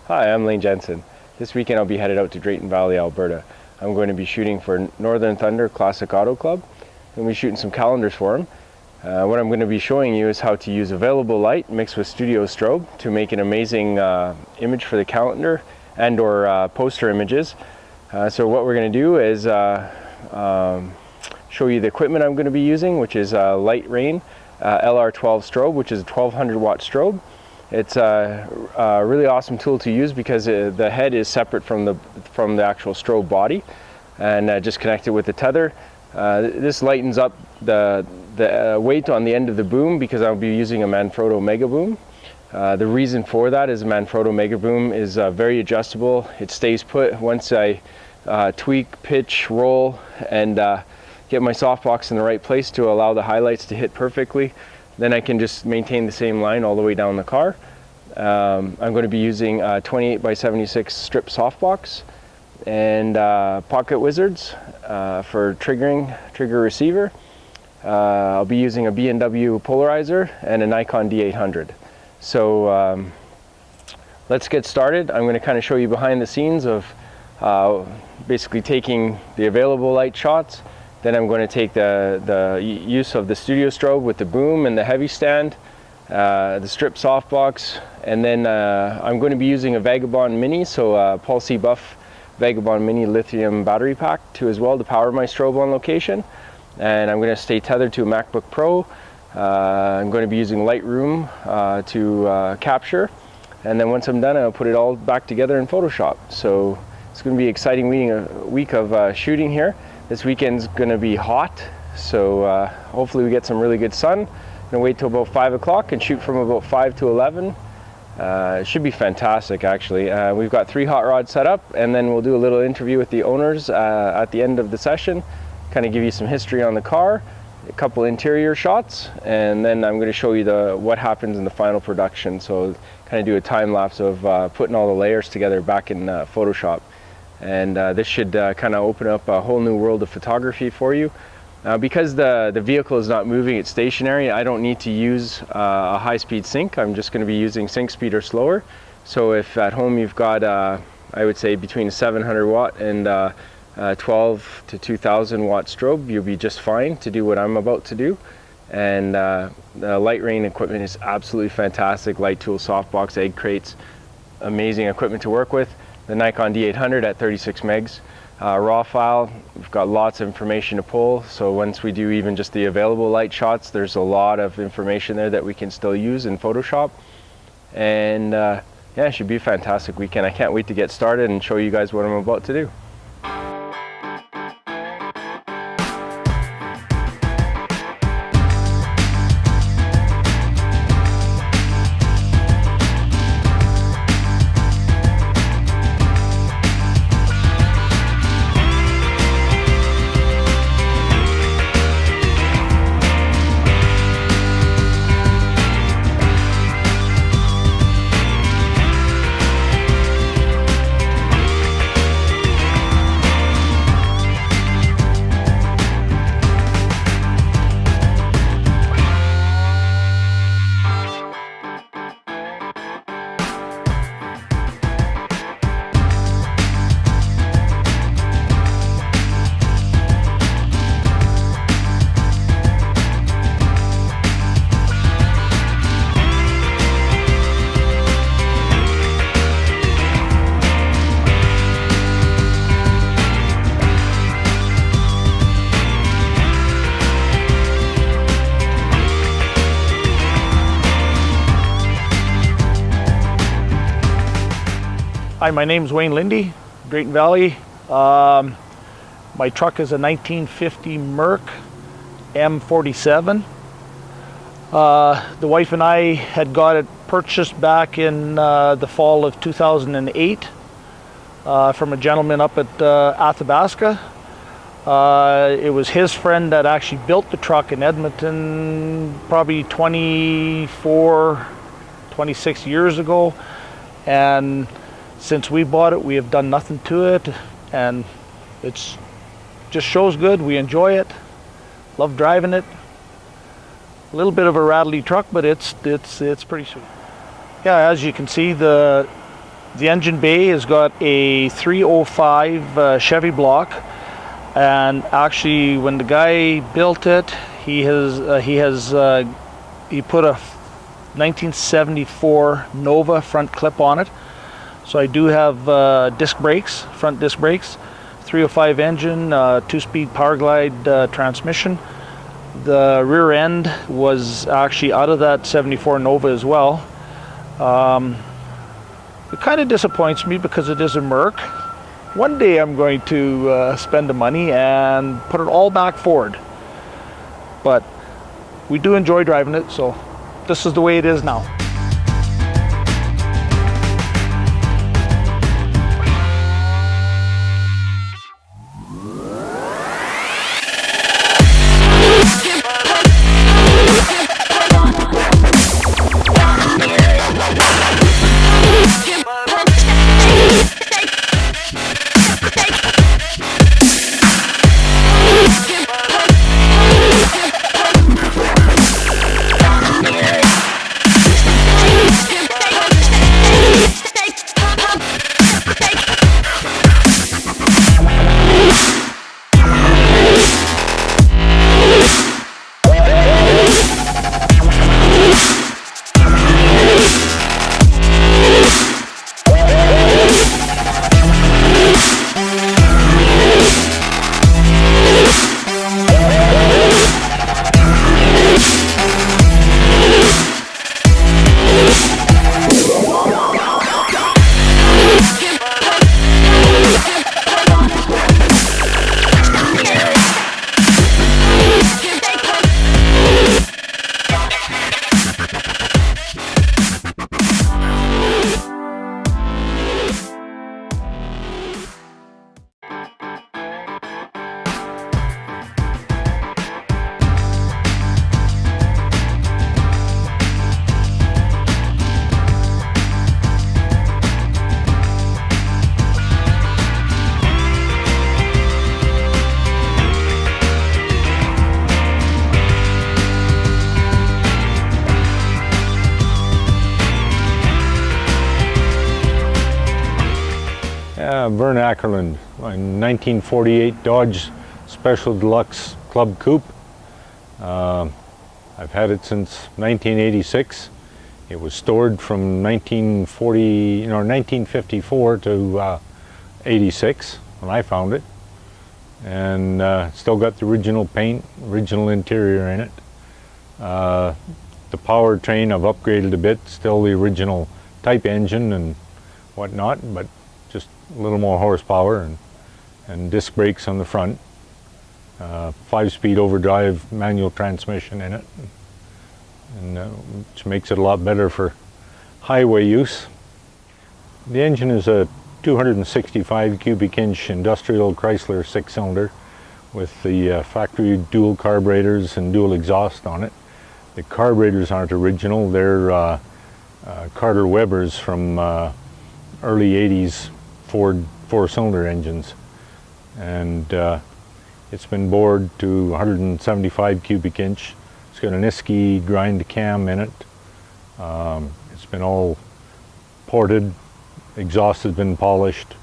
Hi, I'm Lane Jensen. This weekend I'll be headed out to Drayton Valley, Alberta. I'm going to be shooting for Northern Thunder Classic Auto Club. I'm going to be shooting some calendars for them. What I'm going to be showing you is how to use available light mixed with studio strobe to make an amazing image for the calendar and or poster images. So what we're going to do is show you the equipment I'm going to be using, which is Light Rain LR12 strobe, which is a 1200 watt strobe. It's a really awesome tool to use because the head is separate from the actual strobe body, and just connect it with the tether. This lightens up the weight on the end of the boom because I'll be using a Manfrotto Mega Boom. The reason for that is a Manfrotto Mega Boom is very adjustable. It stays put once I tweak, pitch, roll, and get my softbox in the right place to allow the highlights to hit perfectly. Then I can just maintain the same line all the way down the car. I'm going to be using 28 by 76 strip softbox and Pocket Wizards for trigger receiver. I'll be using a B&W polarizer and a Nikon D800. So let's get started. I'm going to kind of show you behind the scenes of basically taking the available light shots. Then I'm going to take the use of the studio strobe with the boom and the heavy stand, the strip softbox, and then I'm going to be using a Vagabond Mini, so Paul C. Buff Vagabond Mini lithium battery pack too as well to power my strobe on location. And I'm going to stay tethered to a MacBook Pro. I'm going to be using Lightroom to capture, and then once I'm done I'll put it all back together in Photoshop. So it's going to be an exciting week of shooting here. This weekend's going to be hot, so hopefully we get some really good sun. I'm going to wait till about 5 o'clock and shoot from about 5 to 11. It should be fantastic actually. We've got 3 hot rods set up, and then we'll do a little interview with the owners at the end of the session, kind of give you some history on the car, a couple interior shots, and then I'm going to show you what happens in the final production. So kind of do a time lapse of putting all the layers together back in Photoshop. And this should kind of open up a whole new world of photography for you. Because the vehicle is not moving, it's stationary, I don't need to use a high-speed sync. I'm just going to be using sync speed or slower. So if at home you've got, I would say, between 700 watt and 12 to 2000 watt strobe, you'll be just fine to do what I'm about to do. And the Light Rain equipment is absolutely fantastic. Light tool, softbox, egg crates, amazing equipment to work with. The Nikon D800 at 36 megs. Raw file, we've got lots of information to pull, so once we do even just the available light shots, there's a lot of information there that we can still use in Photoshop. And yeah, it should be a fantastic weekend. I can't wait to get started and show you guys what I'm about to do. Hi, my name's Wayne Lindy, Drayton Valley. My truck is a 1950 Merc M47. The wife and I had got it purchased back in the fall of 2008 from a gentleman up at Athabasca. It was his friend that actually built the truck in Edmonton probably 26 years ago, and since we bought it, we have done nothing to it, and it's just shows good. We enjoy it, love driving it. A little bit of a rattly truck, but it's pretty sweet. Yeah, as you can see, the The engine bay has got a 305 Chevy block, and actually when the guy built it, he put a 1974 Nova front clip on it. So I do have disc brakes, front disc brakes, 305 engine, 2-speed Power Glide transmission. The rear end was actually out of that 74 Nova as well. It kind of disappoints me because it is a Merc. One day I'm going to spend the money and put it all back forward. But we do enjoy driving it, so this is the way it is now. Vern Ackerland, a 1948 Dodge Special Deluxe Club Coupe. I've had it since 1986. It was stored from 1954 to 86 when I found it, and still got the original paint, original interior in it. The powertrain I've upgraded a bit, still the original type engine and whatnot, but just a little more horsepower and disc brakes on the front. 5-speed overdrive manual transmission in it, and which makes it a lot better for highway use. The engine is a 265 cubic inch industrial Chrysler 6-cylinder with the factory dual carburetors and dual exhaust on it. The carburetors aren't original, they're Carter Webers from early 80s Ford 4-cylinder engines, and it's been bored to 175 cubic inch. It's got an Isky grind cam in it. It's been all ported, exhaust has been polished,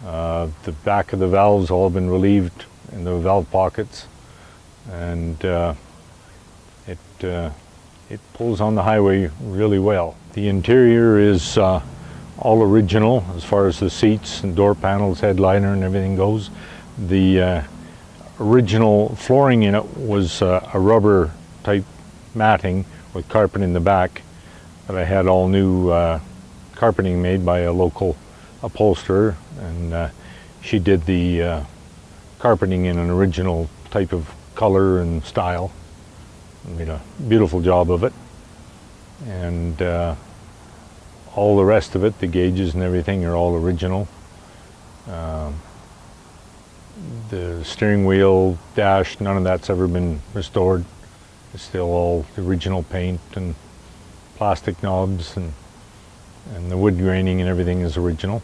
the back of the valves all been relieved in the valve pockets, and it pulls on the highway really well. The interior is all original as far as the seats and door panels, headliner and everything goes. The original flooring in it was a rubber type matting with carpet in the back, but I had all new carpeting made by a local upholsterer, and she did the carpeting in an original type of color and style and made a beautiful job of it. And all the rest of it, the gauges and everything, are all original. The steering wheel, dash, none of that's ever been restored. It's still all the original paint and plastic knobs, and the wood graining and everything is original.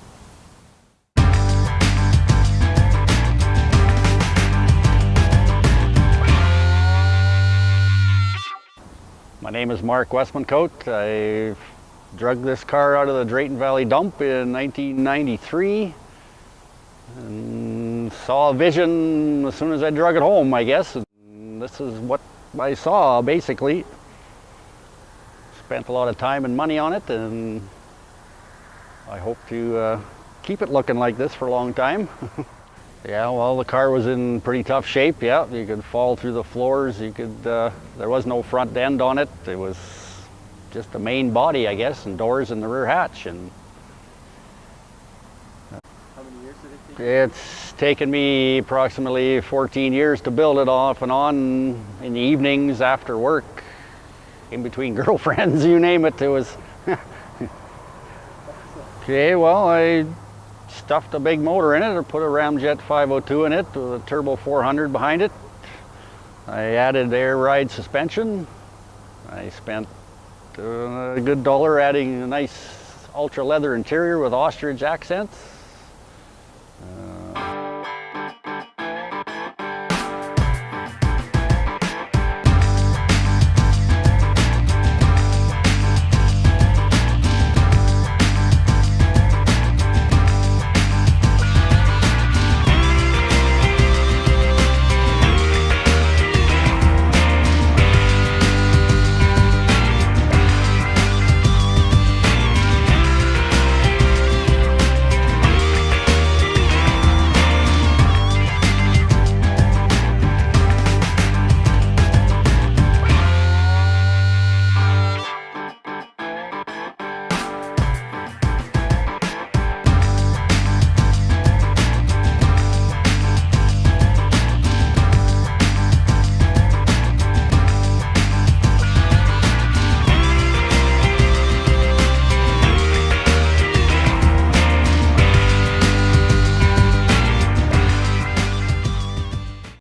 My name is Mark Westmancote. I've Drug this car out of the Drayton Valley dump in 1993 and saw a vision as soon as I drug it home, I guess. And this is what I saw, basically. Spent a lot of time and money on it, and I hope to keep it looking like this for a long time. Yeah, well, the car was in pretty tough shape. Yeah, you could fall through the floors. You could. There was no front end on it. It was just the main body, I guess, and doors in the rear hatch. And How many years did it take? it's taken me approximately 14 years to build it off and on in the evenings after work, in between girlfriends, you name it. It was. Okay, well, I stuffed a big motor in it, or put a Ramjet 502 in it with a turbo 400 behind it. I added air ride suspension. I spent a good $1 adding a nice ultra leather interior with ostrich accents.